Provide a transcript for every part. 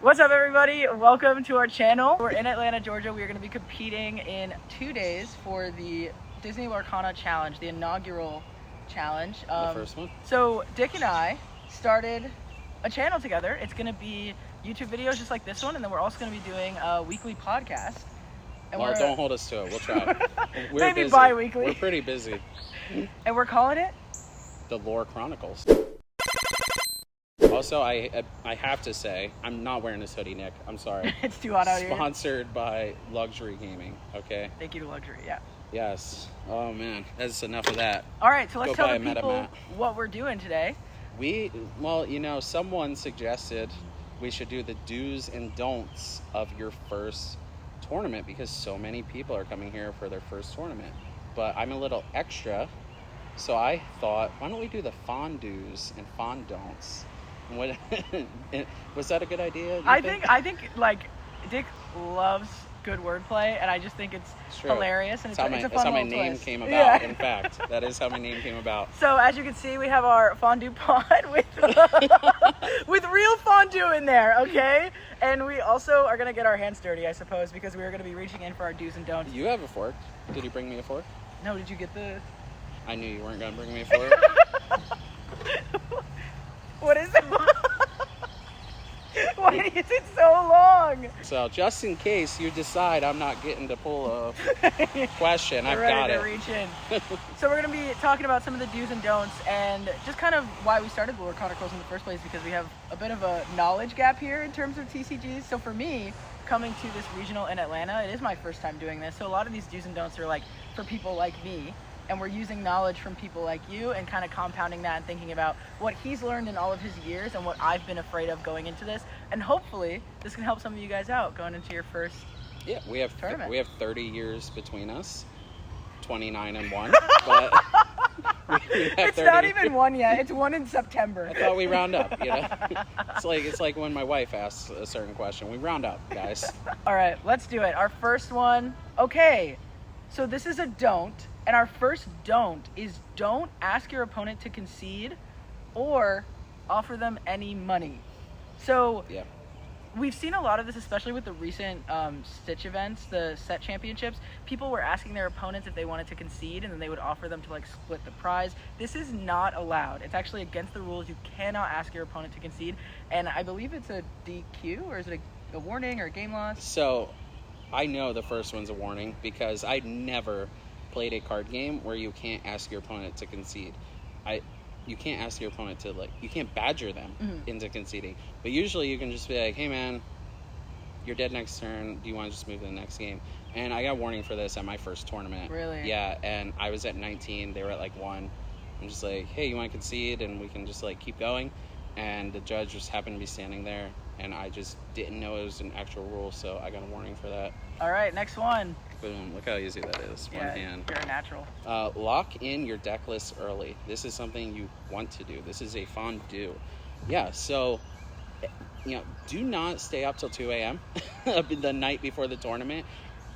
What's up, everybody? Welcome to our channel. We're in Atlanta, Georgia. We are going to be competing in 2 days for the Disney Lorcana challenge, the inaugural challenge. The first one. So Dick and I started a channel together. It's going to be YouTube videos just like this one, and then we're also going to be doing a weekly podcast. And well, don't hold us to it. We'll try. We're maybe busy. bi-weekly. We're pretty busy. And we're calling it The LoreChronicles. Also, I have to say, I'm not wearing this hoodie, Nick. I'm sorry. It's too hot out here. Sponsored by Luxury Gaming, okay? Thank you to Luxury, yeah. Yes. Oh, man. That's enough of that. All right, so let's Go tell buy the a people MetaMat. what we're doing today. Well, you know, someone suggested we should do the do's and don'ts of your first tournament because so many people are coming here for their first tournament. But I'm a little extra, so I thought, why don't we do the fondus and fondon'ts? What was that a good idea? I think like Dick loves good wordplay, and I just think it's hilarious, and it's a fun that's how my little name twist. came about. Yeah. In fact, that is how my name came about. So as you can see, we have our fondue pot with with real fondue in there, okay? And we also are gonna get our hands dirty, I suppose, because we are gonna be reaching in for our do's and don'ts. You have a fork. Did you bring me a fork? No, did you get the? I knew you weren't gonna bring me a fork. What is it? Why is it so long? So just in case you decide I'm not getting to pull a question, I've got it. Ready to reach in. So we're going to be talking about some of the do's and don'ts and just kind of why we started LoreChronicles in the first place, because we have a bit of a knowledge gap here in terms of TCGs. So for me, coming to this regional in Atlanta, it is my first time doing this. So a lot of these do's and don'ts are like for people like me. And we're using knowledge from people like you and kind of compounding that and thinking about what he's learned in all of his years and what I've been afraid of going into this. And hopefully this can help some of you guys out going into your first tournament. We have 30 years between us, 29 and 1, but we have it's 30. not even one yet. It's one in September. I thought we round up, you know? It's like when my wife asks a certain question. We round up, guys. All right, let's do it. Our first one. Okay, so this is a don't. And our first don't is don't ask your opponent to concede or offer them any money. So Yeah. we've seen a lot of this, especially with the recent Stitch events, the set championships. People were asking their opponents if they wanted to concede, and then they would offer them to like split the prize. This is not allowed. It's actually against the rules. You cannot ask your opponent to concede. And I believe it's a DQ, or is it a warning or a game loss? So I know the first one's a warning because I never played a card game where you can't ask your opponent to concede. You can't ask your opponent to, like, you can't badger them into conceding. But usually you can just be like, hey man, you're dead next turn. Do you want to just move to the next game? And I got a warning for this at my first tournament. Really? Yeah, and I was at 19. They were at like 1. I'm just like, hey, you want to concede? And we can just like keep going. And the judge just happened to be standing there. And I just didn't know it was an actual rule, so I got a warning for that. All right, next one. Boom, look how easy that is. One hand. Very natural. Lock in your deck list early. This is something you want to do. This is a fondue. Yeah, so, you know, do not stay up till 2 a.m. the night before the tournament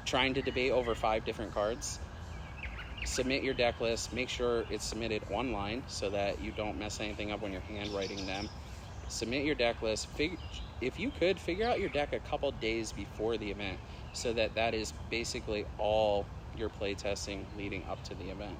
trying to debate over 5 different cards. Submit your deck list. Make sure it's submitted online so that you don't mess anything up when you're handwriting them. Submit your deck list. If you could, figure out your deck a couple days before the event so that is basically all your play testing leading up to the event.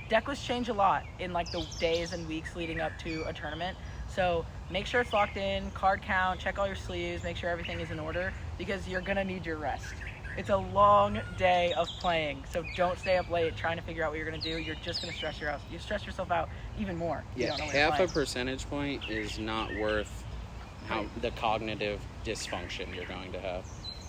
Deck lists change a lot in like the days and weeks leading up to a tournament. So make sure it's locked in, card count, check all your sleeves, make sure everything is in order because you're gonna need your rest. It's a long day of playing, so don't stay up late trying to figure out what you're gonna do. You're just gonna stress yourself out even more. Yeah, half a percentage point is not worth the cognitive dysfunction you're going to have.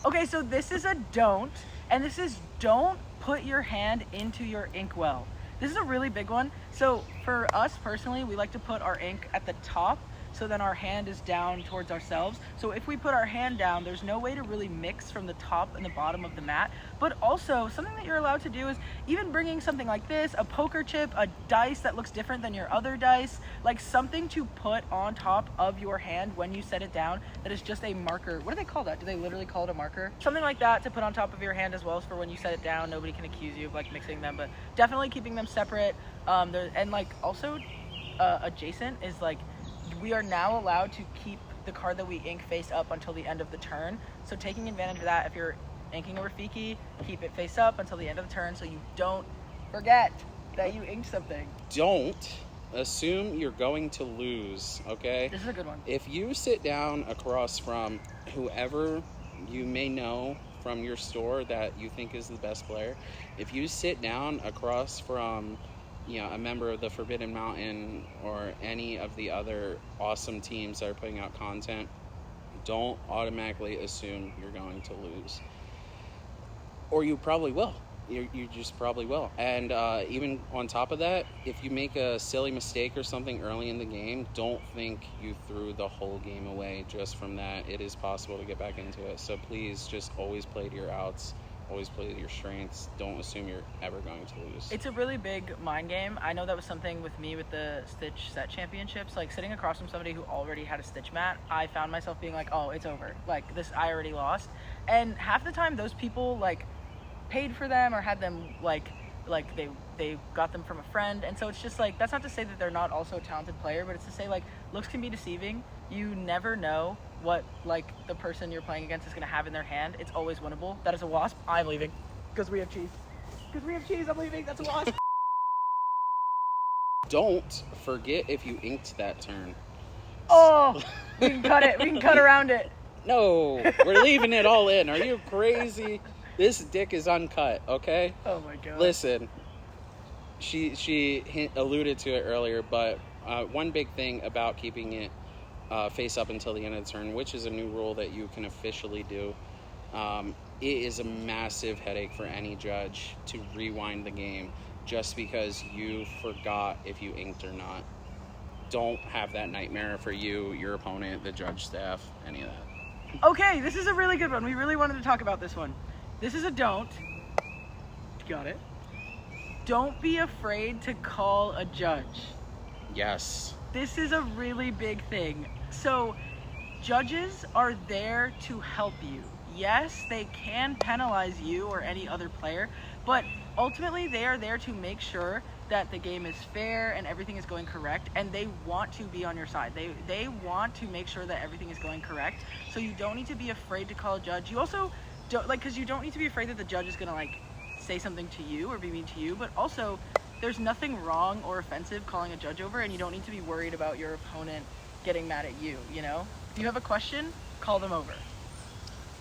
Okay, so this is a don't, and this is don't put your hand into your inkwell. This is a really big one. So for us personally, we like to put our ink at the top so then our hand is down towards ourselves. So if we put our hand down, there's no way to really mix from the top and the bottom of the mat. But also, something that you're allowed to do is even bringing something like this, a poker chip, a dice that looks different than your other dice, like something to put on top of your hand when you set it down that is just a marker. What do they call that? Do they literally call it a marker? Something like that to put on top of your hand as well, as for when you set it down, nobody can accuse you of like mixing them, but definitely keeping them separate. And like also adjacent is like, we are now allowed to keep the card that we ink face up until the end of the turn. So taking advantage of that, if you're inking a Rafiki, keep it face up until the end of the turn so you don't forget that you inked something. Don't assume you're going to lose, okay? This is a good one. If you sit down across from whoever you may know from your store that you think is the best player, if you sit down across from, you know, a member of the Forbidden Mountain or any of the other awesome teams that are putting out content, don't automatically assume you're going to lose. Or you probably will. You just probably will. And even on top of that, if you make a silly mistake or something early in the game, don't think you threw the whole game away just from that. It is possible to get back into it. So please just always play to your outs. Always play to your strengths. Don't assume you're ever going to lose. It's a really big mind game. I know that was something with me with the Stitch set championships. Like sitting across from somebody who already had a Stitch mat, I found myself being like, oh, it's over. Like this, I already lost. And half the time those people like paid for them or had them like they got them from a friend. And so it's just like, that's not to say that they're not also a talented player, but it's to say like looks can be deceiving. You never know what like the person you're playing against is going to have in their hand. It's always winnable. That is a wasp. I'm leaving because we have cheese. I'm leaving. That's a wasp. Don't forget if you inked that turn. Oh, we can cut it. We can cut around it. No, we're leaving it all in. Are you crazy? This dick is uncut, okay? Oh my god. Listen, she alluded to it earlier, but one big thing about keeping it face up until the end of the turn, which is a new rule that you can officially do, it is a massive headache for any judge to rewind the game just because you forgot if you inked or not. Don't have that nightmare for you, your opponent, the judge staff, any of that. Okay, this is a really good one. We really wanted to talk about this one. This is a don't. Got it. Don't be afraid to call a judge. Yes. This is a really big thing. So, judges are there to help you. Yes, they can penalize you or any other player, but ultimately they are there to make sure that the game is fair and everything is going correct, and they want to be on your side. They want to make sure that everything is going correct. So you don't need to be afraid to call a judge. You also don't, like, because you don't need to be afraid that the judge is gonna like say something to you or be mean to you, but also there's nothing wrong or offensive calling a judge over, and you don't need to be worried about your opponent getting mad at you, you know? If you have a question, call them over.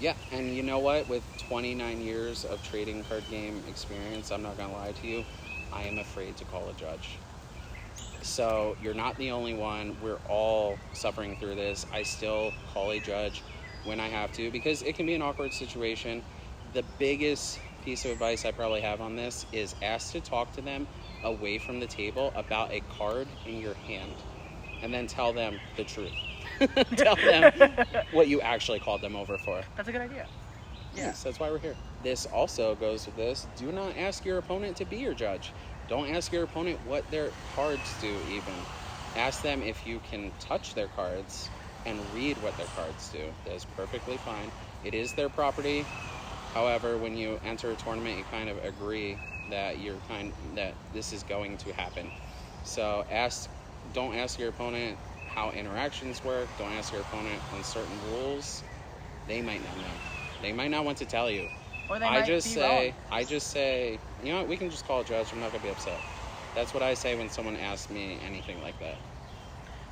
Yeah, and you know what? With 29 years of trading card game experience, I'm not gonna lie to you, I am afraid to call a judge. So you're not the only one. We're all suffering through this. I still call a judge when I have to because it can be an awkward situation. The biggest piece of advice I probably have on this is ask to talk to them away from the table about a card in your hand and then tell them the truth. Tell them what you actually called them over for. That's a good idea. Yeah. Yes, that's why we're here. This also goes with this. Do not ask your opponent to be your judge. Don't ask your opponent what their cards do even. Ask them if you can touch their cards and read what their cards do. That is perfectly fine. It is their property. However, when you enter a tournament, you kind of agree that that this is going to happen. So don't ask your opponent how interactions work. Don't ask your opponent on certain rules. They might not know. They might not want to tell you. Or they might be wrong. I just say, you know what, we can just call a judge. I'm not going to be upset. That's what I say when someone asks me anything like that.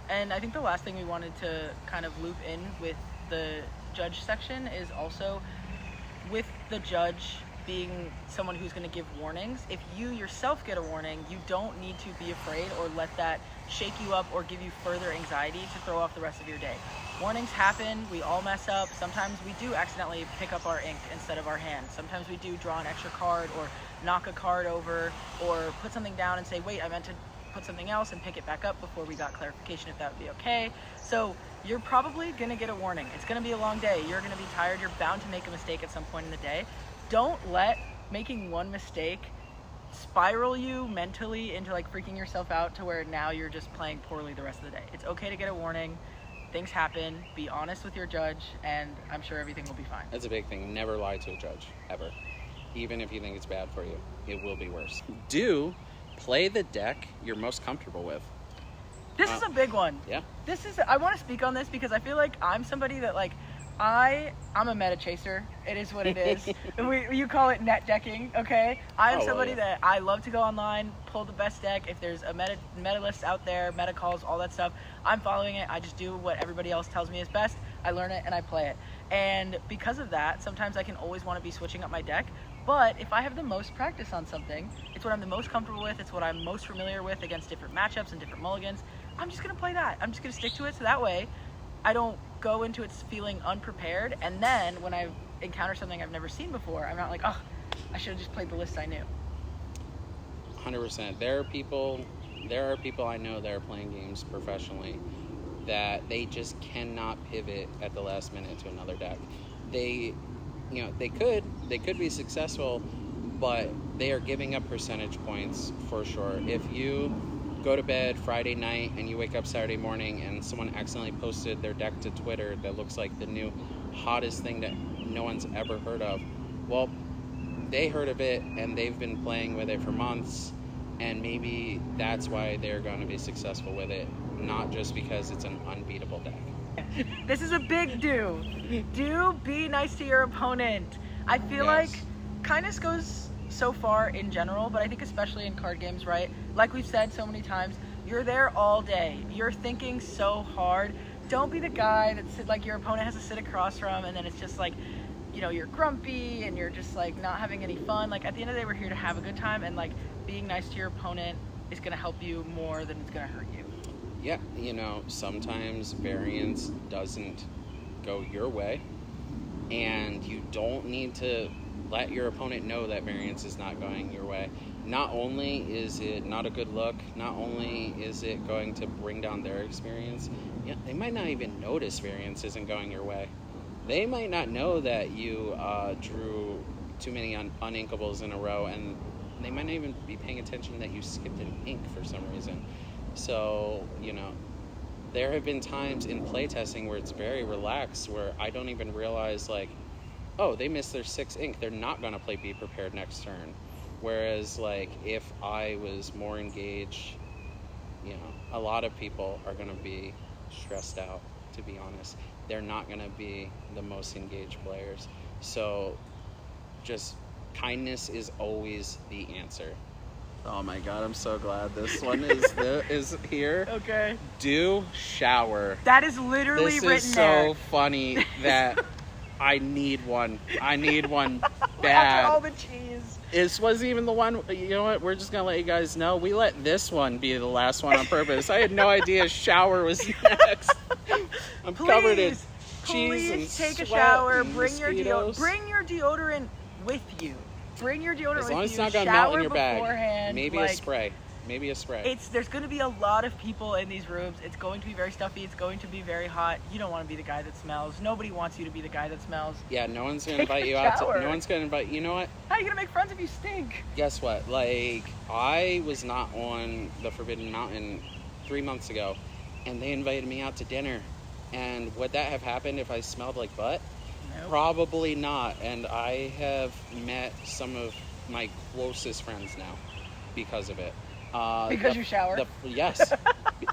And I think the last thing we wanted to kind of loop in with the judge section is also with the judge being someone who's going to give warnings. If you yourself get a warning, you don't need to be afraid or let that shake you up or give you further anxiety to throw off the rest of your day. Warnings happen. We all mess up. Sometimes we do accidentally pick up our ink instead of our hand. Sometimes we do draw an extra card or knock a card over or put something down and say, wait, I meant to put something else, and pick it back up before we got clarification if that would be okay. So you're probably going to get a warning. It's going to be a long day. You're going to be tired. You're bound to make a mistake at some point in the day. Don't let making one mistake spiral you mentally into like freaking yourself out to where now you're just playing poorly the rest of the day. It's okay to get a warning. Things happen. Be honest with your judge, and I'm sure everything will be fine. That's a big thing. Never lie to a judge, ever. Even if you think it's bad for you, it will be worse. Do play the deck you're most comfortable with. This is a big one. Yeah. I want to speak on this because I feel like I'm somebody that like, I'm a meta chaser. It is what it is. You call it net decking, okay? I'm somebody that I love to go online, pull the best deck. If there's a meta list out there, meta calls, all that stuff, I'm following it. I just do what everybody else tells me is best. I learn it and I play it. And because of that, sometimes I can always want to be switching up my deck. But if I have the most practice on something, it's what I'm the most comfortable with, it's what I'm most familiar with against different matchups and different mulligans, I'm just going to play that. I'm just going to stick to it so that way I don't go into it feeling unprepared. And then when I encounter something I've never seen before, I'm not like, oh, I should have just played the list I knew. 100%. There are people I know that are playing games professionally that they just cannot pivot at the last minute to another deck. They could be successful, but they are giving up percentage points for sure. If you go to bed Friday night and you wake up Saturday morning and someone accidentally posted their deck to Twitter that looks like the new hottest thing that no one's ever heard of, well, they heard of it and they've been playing with it for months, and maybe that's why they're going to be successful with it, not just because it's an unbeatable deck. This is a big do. Be nice to your opponent. I feel like kindness goes so far in general, but I think especially in card games, right? Like we've said so many times, you're there all day. You're thinking so hard. Don't be the guy that's like your opponent has to sit across from, and then it's just like, you know, you're grumpy and you're just like not having any fun. Like at the end of the day, we're here to have a good time, and like being nice to your opponent is going to help you more than it's going to hurt you. Yeah, you know, sometimes variance doesn't go your way, and you don't need to let your opponent know that variance is not going your way. Not only is it not a good look, not only is it going to bring down their experience, they might not even notice variance isn't going your way. They might not know that you drew too many uninkables in a row, and they might not even be paying attention that you skipped an ink for some reason. So, you know, there have been times in playtesting where it's very relaxed, where I don't even realize, like, oh, they missed their 6 ink. They're not going to play Be Prepared next turn. Whereas, like, if I was more engaged, you know, a lot of people are going to be stressed out, to be honest. They're not going to be the most engaged players. So, just kindness is always the answer. Oh my God, I'm so glad this one is here. Okay. Do shower. That is literally written there. This is so funny that I need one. I need one bad. After all the cheese. This wasn't even the one. You know what? We're just going to let you guys know. We let this one be the last one on purpose. I had no idea shower was next. I'm covered in cheese and Please take a sweat shower. and Bring your deodorant with you. Bring your deodorant with you. As long as it's not going to melt in your bag. Beforehand. Maybe a spray. Maybe a spray. There's going to be a lot of people in these rooms. It's going to be very stuffy. It's going to be very hot. You don't want to be the guy that smells. Nobody wants you to be the guy that smells. Yeah, no one's going to invite you out. No one's going to invite you. Know what? How are you going to make friends if you stink? Guess what? Like, I was not on the Forbidden Mountain 3 months ago, and they invited me out to dinner. And would that have happened if I smelled like butt? Nope. Probably not. And I have met some of my closest friends now because of it. Because you shower? Yes.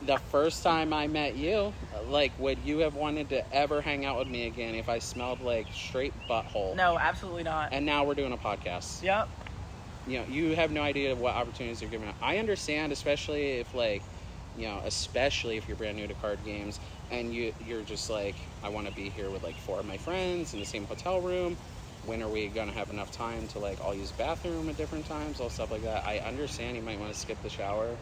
The first time I met you, like, would you have wanted to ever hang out with me again if I smelled like straight butthole? No, absolutely not. And now we're doing a podcast. Yep. You know, you have no idea what opportunities you're giving up. I understand, especially if, like, you know, especially if you're brand new to card games and you're just like, I want to be here with like 4 of my friends in the same hotel room. When are we going to have enough time to, like, all use the bathroom at different times, all stuff like that. I understand you might want to skip the shower.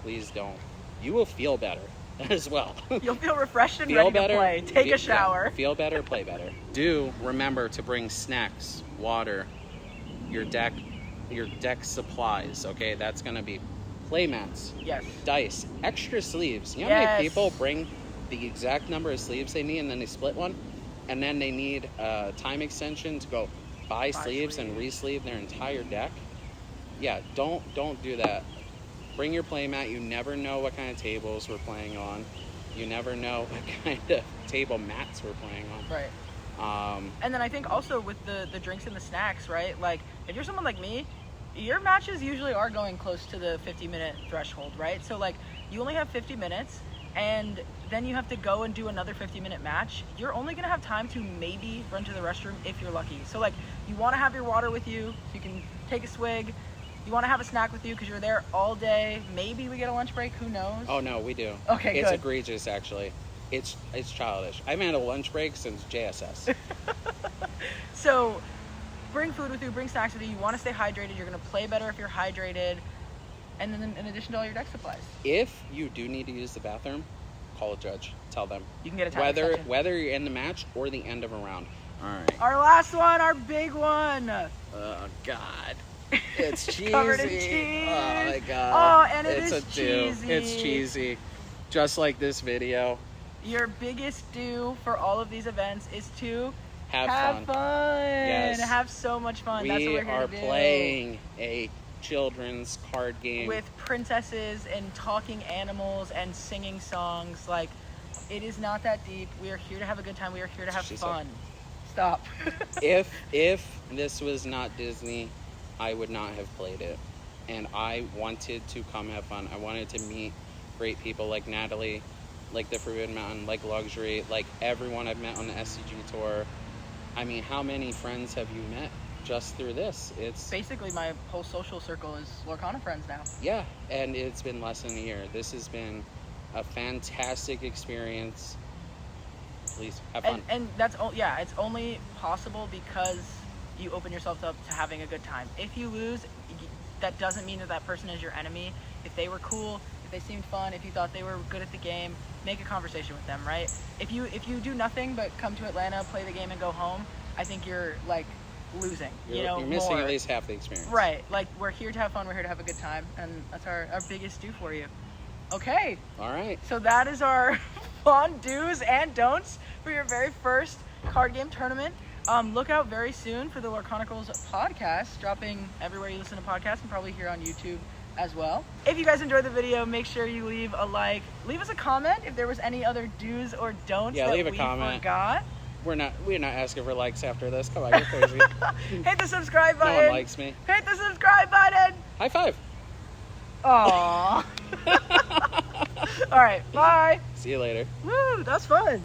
Please don't. You will feel better as well. You'll feel refreshed and ready to play. Take a shower. Yeah, feel better, play better. Do remember to bring snacks, water, your deck supplies, okay? That's going to be play mats, yes, dice, extra sleeves. You know how many people bring the exact number of sleeves they need and then they split one? And then they need a time extension to go buy sleeves and re-sleeve their entire deck. Yeah, don't do that. Bring your playmat. You never know what kind of tables we're playing on. You never know what kind of table mats we're playing on. Right. And then I think also with the drinks and the snacks, right? Like, if you're someone like me, your matches usually are going close to the 50-minute threshold, right? So, like, you only have 50 minutes, and then you have to go and do another 50-minute match. You're only gonna have time to maybe run to the restroom if you're lucky. So like, you wanna have your water with you, so you can take a swig. You wanna have a snack with you because you're there all day. Maybe we get a lunch break, who knows? Oh no, we do. Okay, it's good. egregious, actually. It's childish. I haven't had a lunch break since JSS. So bring food with you, bring snacks with you. You want to stay hydrated. You're going to play better if you're hydrated. And then in addition to all your deck supplies. If you do need to use the bathroom, call a judge. Tell them. You can get a time extension. Whether you're in the match or the end of a round. All right. Our last one, our big one. Oh, God. It's cheesy. Covered in cheese. Oh, my God. Oh, and it's is cheesy. It's cheesy. Just like this video. Your biggest due for all of these events is to Have fun. Yes. Have so much fun. That's what We we're here are to do. playing a children's card game. With princesses and talking animals and singing songs. Like, it is not that deep. We are here to have a good time. We are here to have fun. Stop. If this was not Disney, I would not have played it. And I wanted to come have fun. I wanted to meet great people like Natalie, like the Forbidden Mountain, like Luxury, like everyone I've met on the SCG tour. I mean, how many friends have you met just through this? It's basically my whole social circle is Lorcana friends now. Yeah, and it's been less than a year. This has been a fantastic experience. Please have fun. And that's it's only possible because you open yourself up to having a good time. If you lose, that doesn't mean that person is your enemy. If they were cool, if they seemed fun, if you thought they were good at the game, make a conversation with them, right? If you do nothing but come to Atlanta, play the game, and go home, I think you're like losing. You're missing at least half the experience. Right. Like, we're here to have fun, we're here to have a good time, and that's our biggest due for you. Okay. All right. So that is our fun do's and don'ts for your very first card game tournament. Look out very soon for the LoreChronicles podcast, dropping everywhere you listen to podcasts and probably here on YouTube as well. If you guys enjoyed the video, make sure you leave a like. Leave us a comment if there was any other do's or don'ts that leave a we comment. forgot. We're not asking for likes after this. Come on, you're crazy. Hit the subscribe button. No one likes me. Hit the subscribe button. High five. Aww. All right, bye. See you later. Woo, that's fun.